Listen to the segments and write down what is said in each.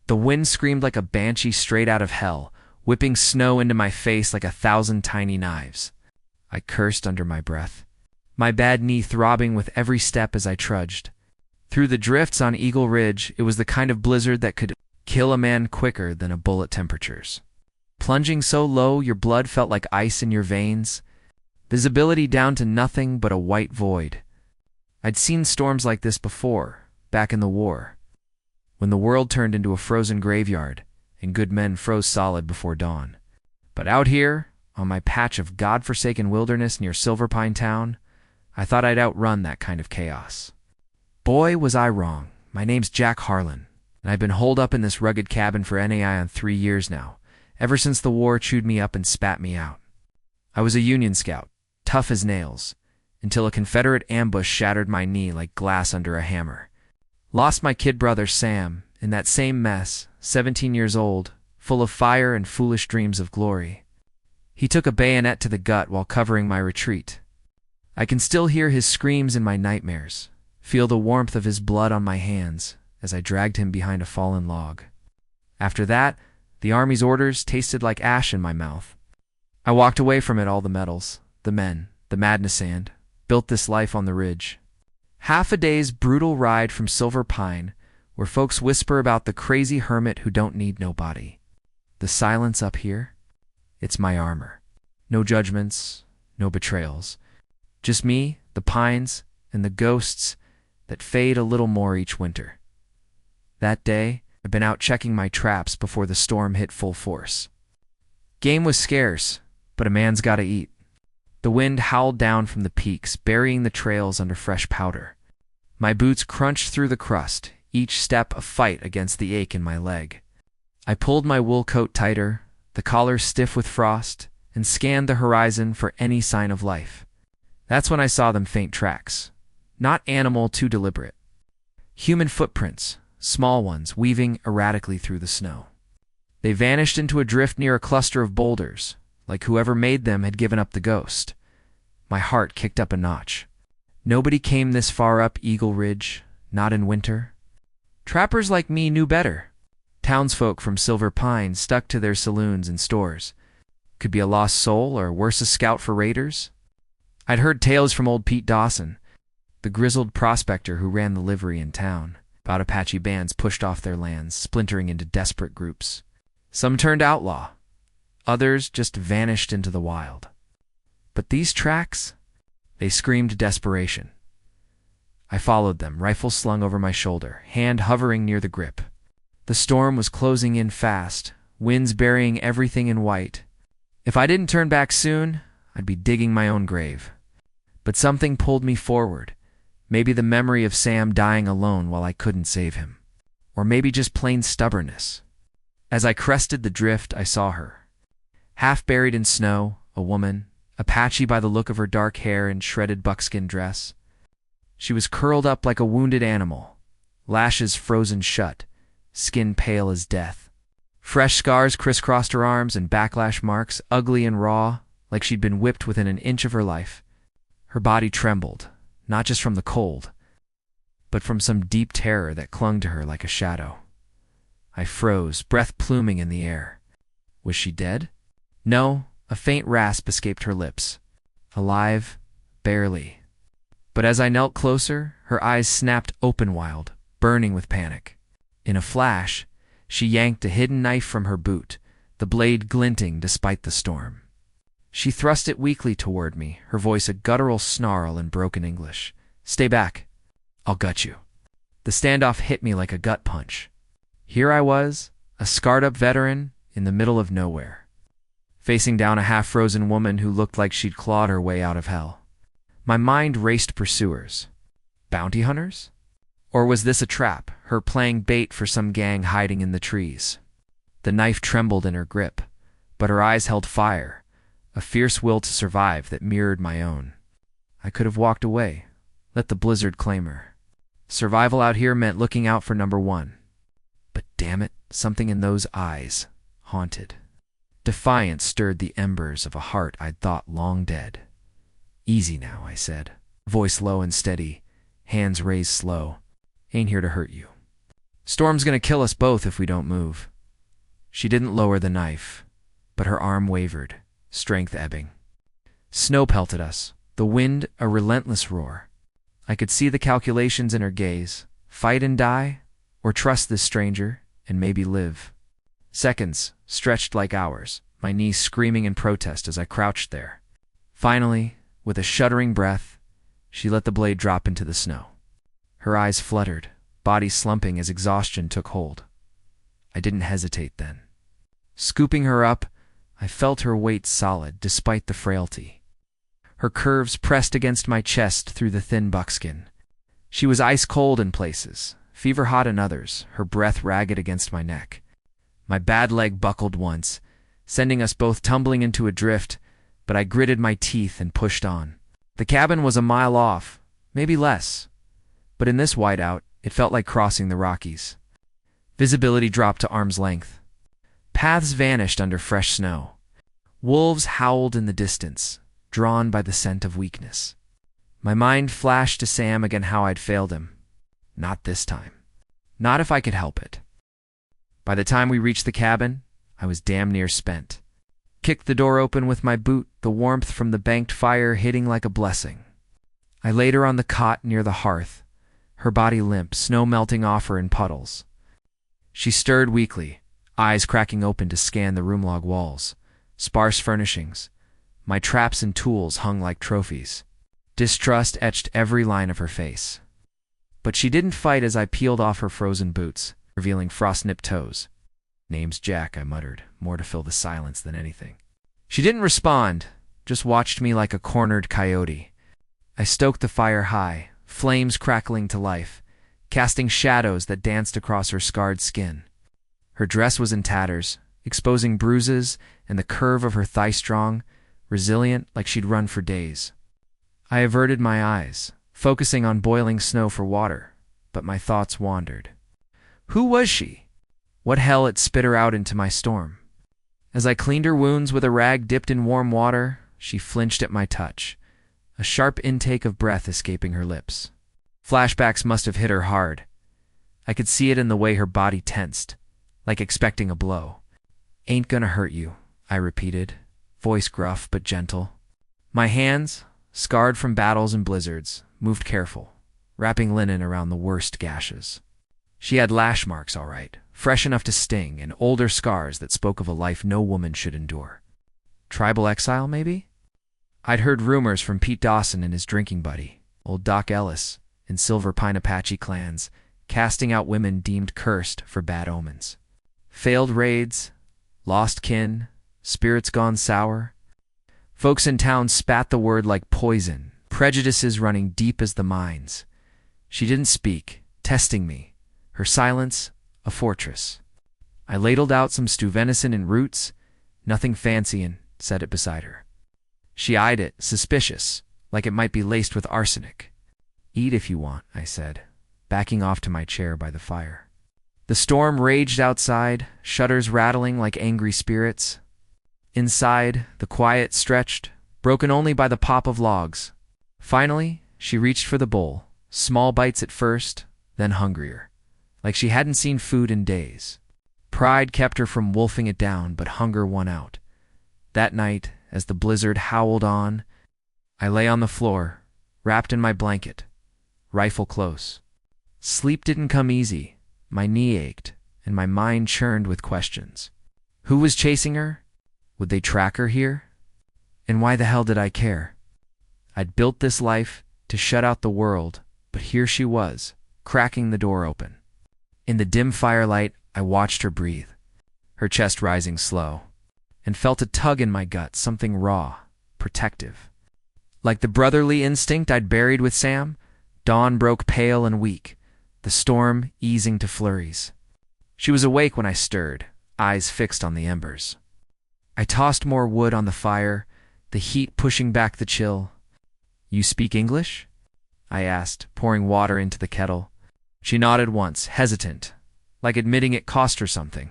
The wind screamed like a banshee straight out of hell, whipping snow into my face like 1,000 tiny knives. I cursed under my breath, my bad knee throbbing with every step as I trudged. Through the drifts on Eagle Ridge, it was the kind of blizzard that could kill a man quicker than a bullet temperatures. Plunging so low your blood felt like ice in your veins, visibility down to nothing but a white void. I'd seen storms like this before, back in the war, when the world turned into a frozen graveyard and good men froze solid before dawn. But out here, on my patch of God-forsaken wilderness near Silver Pine Town, I thought I'd outrun that kind of chaos. Boy, was I wrong. My name's Jack Harlan, and I've been holed up in this rugged cabin for NAI on 3 years now, ever since the war chewed me up and spat me out. I was a Union scout, tough as nails, until a Confederate ambush shattered my knee like glass under a hammer. Lost my kid brother Sam in that same mess, 17 years old, full of fire and foolish dreams of glory. He took a bayonet to the gut while covering my retreat. I can still hear his screams in my nightmares, feel the warmth of his blood on my hands as I dragged him behind a fallen log. After that, the Army's orders tasted like ash in my mouth. I walked away from it all, the medals, the men, the madness, and built this life on the ridge. Half a day's brutal ride from Silver Pine, where folks whisper about the crazy hermit who don't need nobody. The silence up here, it's my armor. No judgments, no betrayals. Just me, the pines, and the ghosts that fade a little more each winter. That day, I'd been out checking my traps before the storm hit full force. Game was scarce, but a man's gotta eat. The wind howled down from the peaks, burying the trails under fresh powder. My boots crunched through the crust, each step a fight against the ache in my leg. I pulled my wool coat tighter, the collar stiff with frost, and scanned the horizon for any sign of life. That's when I saw them faint tracks. Not animal, too deliberate. Human footprints, small ones, weaving erratically through the snow. They vanished into a drift near a cluster of boulders, like whoever made them had given up the ghost. My heart kicked up a notch. Nobody came this far up Eagle Ridge, not in winter. Trappers like me knew better. Townsfolk from Silver Pine stuck to their saloons and stores. Could be a lost soul or worse, a scout for raiders. I'd heard tales from old Pete Dawson, the grizzled prospector who ran the livery in town, about Apache bands pushed off their lands, splintering into desperate groups. Some turned outlaw. Others just vanished into the wild. But these tracks, they screamed desperation. I followed them, rifle slung over my shoulder, hand hovering near the grip. The storm was closing in fast, winds burying everything in white. If I didn't turn back soon, I'd be digging my own grave. But something pulled me forward. Maybe the memory of Sam dying alone while I couldn't save him. Or maybe just plain stubbornness. As I crested the drift, I saw her. Half buried in snow, a woman, Apache by the look of her dark hair and shredded buckskin dress. She was curled up like a wounded animal, lashes frozen shut, skin pale as death. Fresh scars crisscrossed her arms and backlash marks, ugly and raw, like she'd been whipped within an inch of her life. Her body trembled, not just from the cold, but from some deep terror that clung to her like a shadow. I froze, breath pluming in the air. Was she dead? No, a faint rasp escaped her lips. Alive, barely. But as I knelt closer, her eyes snapped open wide, burning with panic. In a flash, she yanked a hidden knife from her boot, the blade glinting despite the storm. She thrust it weakly toward me, her voice a guttural snarl in broken English. "Stay back. I'll gut you." The standoff hit me like a gut punch. Here I was, a scarred-up veteran, in the middle of nowhere, facing down a half-frozen woman who looked like she'd clawed her way out of hell. My mind raced pursuers. Bounty hunters? Or was this a trap, her playing bait for some gang hiding in the trees? The knife trembled in her grip, but her eyes held fire, a fierce will to survive that mirrored my own. I could have walked away, let the blizzard claim her. Survival out here meant looking out for number one. But damn it, something in those eyes haunted. Defiance stirred the embers of a heart I'd thought long dead. "Easy now," I said, voice low and steady, hands raised slow. "Ain't here to hurt you." Storm's gonna kill us both if we don't move. She didn't lower the knife, but her arm wavered, strength ebbing. Snow pelted us, the wind a relentless roar. I could see the calculations in her gaze. Fight and die, or trust this stranger and maybe live. Seconds stretched like hours, my knees screaming in protest as I crouched there. Finally, with a shuddering breath, she let the blade drop into the snow. Her eyes fluttered, body slumping as exhaustion took hold. I didn't hesitate then. Scooping her up, I felt her weight solid despite the frailty. Her curves pressed against my chest through the thin buckskin. She was ice cold in places, fever hot in others, her breath ragged against my neck. My bad leg buckled once, sending us both tumbling into a drift, but I gritted my teeth and pushed on. The cabin was a mile off, maybe less, but in this whiteout, it felt like crossing the Rockies. Visibility dropped to arm's length. Paths vanished under fresh snow. Wolves howled in the distance, drawn by the scent of weakness. My mind flashed to Sam again how I'd failed him. Not this time. Not if I could help it. By the time we reached the cabin, I was damn near spent. Kicked the door open with my boot, the warmth from the banked fire hitting like a blessing. I laid her on the cot near the hearth, her body limp, snow melting off her in puddles. She stirred weakly, eyes cracking open to scan the room log walls. Sparse furnishings. My traps and tools hung like trophies. Distrust etched every line of her face. But she didn't fight as I peeled off her frozen boots, revealing frost-nipped toes. "Name's Jack," I muttered, more to fill the silence than anything. She didn't respond, just watched me like a cornered coyote. I stoked the fire high, flames crackling to life, casting shadows that danced across her scarred skin. Her dress was in tatters, exposing bruises and the curve of her thigh strong, resilient like she'd run for days. I averted my eyes, focusing on boiling snow for water, but my thoughts wandered. Who was she? What hell had spit her out into my storm? As I cleaned her wounds with a rag dipped in warm water, she flinched at my touch, a sharp intake of breath escaping her lips. Flashbacks must have hit her hard. I could see it in the way her body tensed, like expecting a blow. "Ain't gonna hurt you," I repeated, voice gruff but gentle. My hands, scarred from battles and blizzards, moved careful, wrapping linen around the worst gashes. She had lash marks, all right, fresh enough to sting, and older scars that spoke of a life no woman should endure. Tribal exile, maybe? I'd heard rumors from Pete Dawson and his drinking buddy, old Doc Ellis, and Silver Pine Apache clans, casting out women deemed cursed for bad omens. Failed raids, lost kin, spirits gone sour. Folks in town spat the word like poison, prejudices running deep as the mines. She didn't speak, testing me, her silence a fortress. I ladled out some stew venison and roots, nothing fancy, and set it beside her. She eyed it, suspicious, like it might be laced with arsenic. "Eat if you want," I said, backing off to my chair by the fire. The storm raged outside, shutters rattling like angry spirits. Inside, the quiet stretched, broken only by the pop of logs. Finally, she reached for the bowl, small bites at first, then hungrier, like she hadn't seen food in days. Pride kept her from wolfing it down, but hunger won out. That night, as the blizzard howled on, I lay on the floor, wrapped in my blanket, rifle close. Sleep didn't come easy. My knee ached, and my mind churned with questions. Who was chasing her? Would they track her here? And why the hell did I care? I'd built this life to shut out the world, but here she was, cracking the door open. In the dim firelight, I watched her breathe, her chest rising slow, and felt a tug in my gut, something raw, protective. Like the brotherly instinct I'd buried with Sam, dawn broke pale and weak, the storm easing to flurries. She was awake when I stirred, eyes fixed on the embers. I tossed more wood on the fire, the heat pushing back the chill. "You speak English?" I asked, pouring water into the kettle. She nodded once, hesitant, like admitting it cost her something.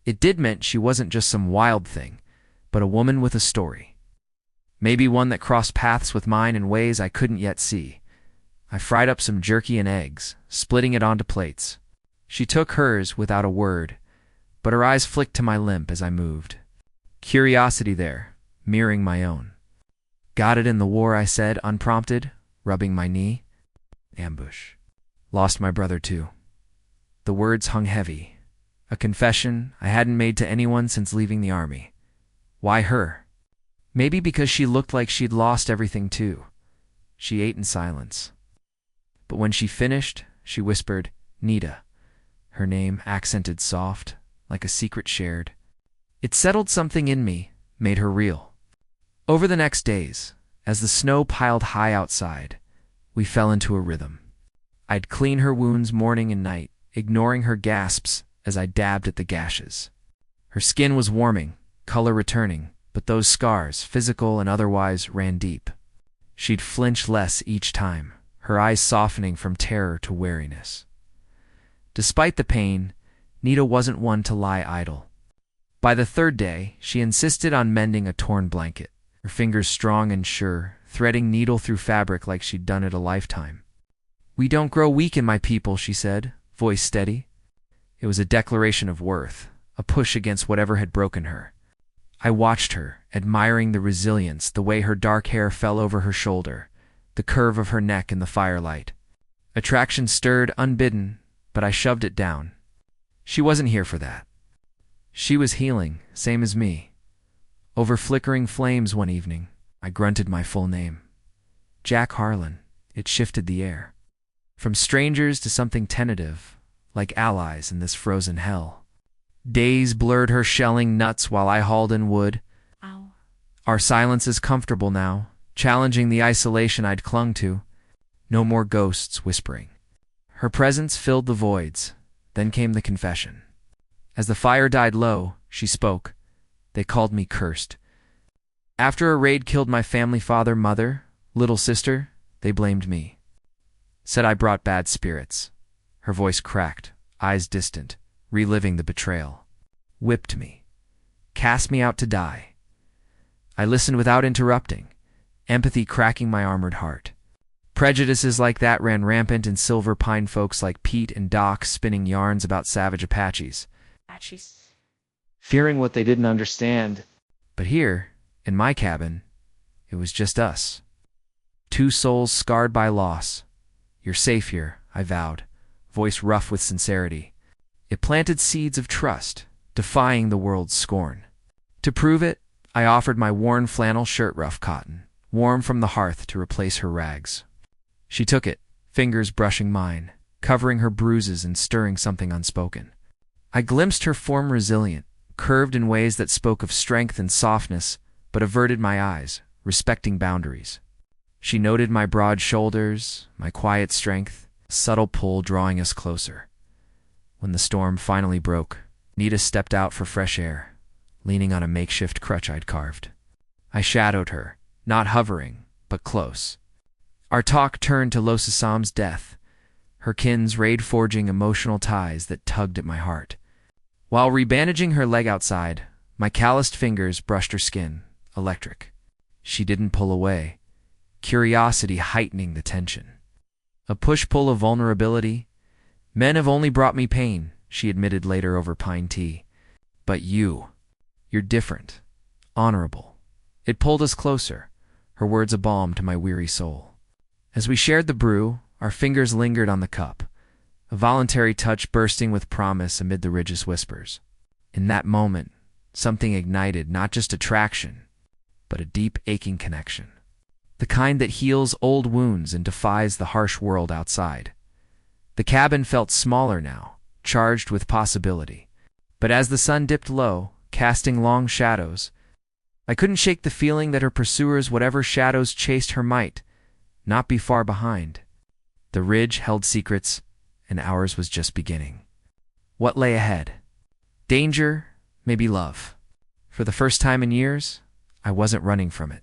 It did mean she wasn't just some wild thing, but a woman with a story. Maybe one that crossed paths with mine in ways I couldn't yet see. I fried up some jerky and eggs, splitting it onto plates. She took hers without a word, but her eyes flicked to my limp as I moved. Curiosity there, mirroring my own. Got it in the war, I said, unprompted, rubbing my knee. Ambush. Lost my brother too. The words hung heavy. A confession I hadn't made to anyone since leaving the army. Why her? Maybe because she looked like she'd lost everything too. She ate in silence. But when she finished, she whispered, Nita. Her name accented soft, like a secret shared. It settled something in me, made her real. Over the next days, as the snow piled high outside, we fell into a rhythm. I'd clean her wounds morning and night, ignoring her gasps as I dabbed at the gashes. Her skin was warming, color returning, but those scars, physical and otherwise, ran deep. She'd flinch less each time, her eyes softening from terror to wariness. Despite the pain, Nita wasn't one to lie idle. By the third day, she insisted on mending a torn blanket, her fingers strong and sure, threading needle through fabric like she'd done it a lifetime. We don't grow weak in my people, she said, voice steady. It was a declaration of worth, a push against whatever had broken her. I watched her, admiring the resilience, the way her dark hair fell over her shoulder, the curve of her neck in the firelight. Attraction stirred unbidden, but I shoved it down. She wasn't here for that. She was healing, same as me. Over flickering flames one evening, I grunted my full name. Jack Harlan. It shifted the air. From strangers to something tentative, like allies in this frozen hell. Days blurred her shelling nuts while I hauled in wood. Ow. Our silence is comfortable now, challenging the isolation I'd clung to. No more ghosts whispering. Her presence filled the voids. Then came the confession. As the fire died low, she spoke. They called me cursed. After a raid killed my family father, mother, little sister, they blamed me. Said I brought bad spirits. Her voice cracked, eyes distant, reliving the betrayal. Whipped me. Cast me out to die. I listened without interrupting, empathy cracking my armored heart. Prejudices like that ran rampant in Silver Pine, folks like Pete and Doc spinning yarns about savage Apaches. Fearing what they didn't understand. But here, in my cabin, it was just us. Two souls scarred by loss. You're safe here, I vowed, voice rough with sincerity. It planted seeds of trust, defying the world's scorn. To prove it, I offered my worn flannel shirt, rough cotton, warm from the hearth to replace her rags. She took it, fingers brushing mine, covering her bruises and stirring something unspoken. I glimpsed her form resilient, curved in ways that spoke of strength and softness, but averted my eyes, respecting boundaries. She noted my broad shoulders, my quiet strength, a subtle pull drawing us closer. When the storm finally broke, Nita stepped out for fresh air, leaning on a makeshift crutch I'd carved. I shadowed her, not hovering, but close. Our talk turned to Losasam's death, her kin's raid-forging emotional ties that tugged at my heart. While rebandaging her leg outside, my calloused fingers brushed her skin, electric. She didn't pull away, curiosity heightening the tension. A push-pull of vulnerability. Men have only brought me pain, she admitted later over pine tea. But you're different, honorable. It pulled us closer, her words a balm to my weary soul. As we shared the brew, our fingers lingered on the cup, a voluntary touch bursting with promise amid the ridge's whispers. In that moment, something ignited not just attraction, but a deep aching connection. The kind that heals old wounds and defies the harsh world outside. The cabin felt smaller now, charged with possibility. But as the sun dipped low, casting long shadows, I couldn't shake the feeling that her pursuers, whatever shadows chased her, might not be far behind. The ridge held secrets, and ours was just beginning. What lay ahead? Danger, maybe love. For the first time in years, I wasn't running from it.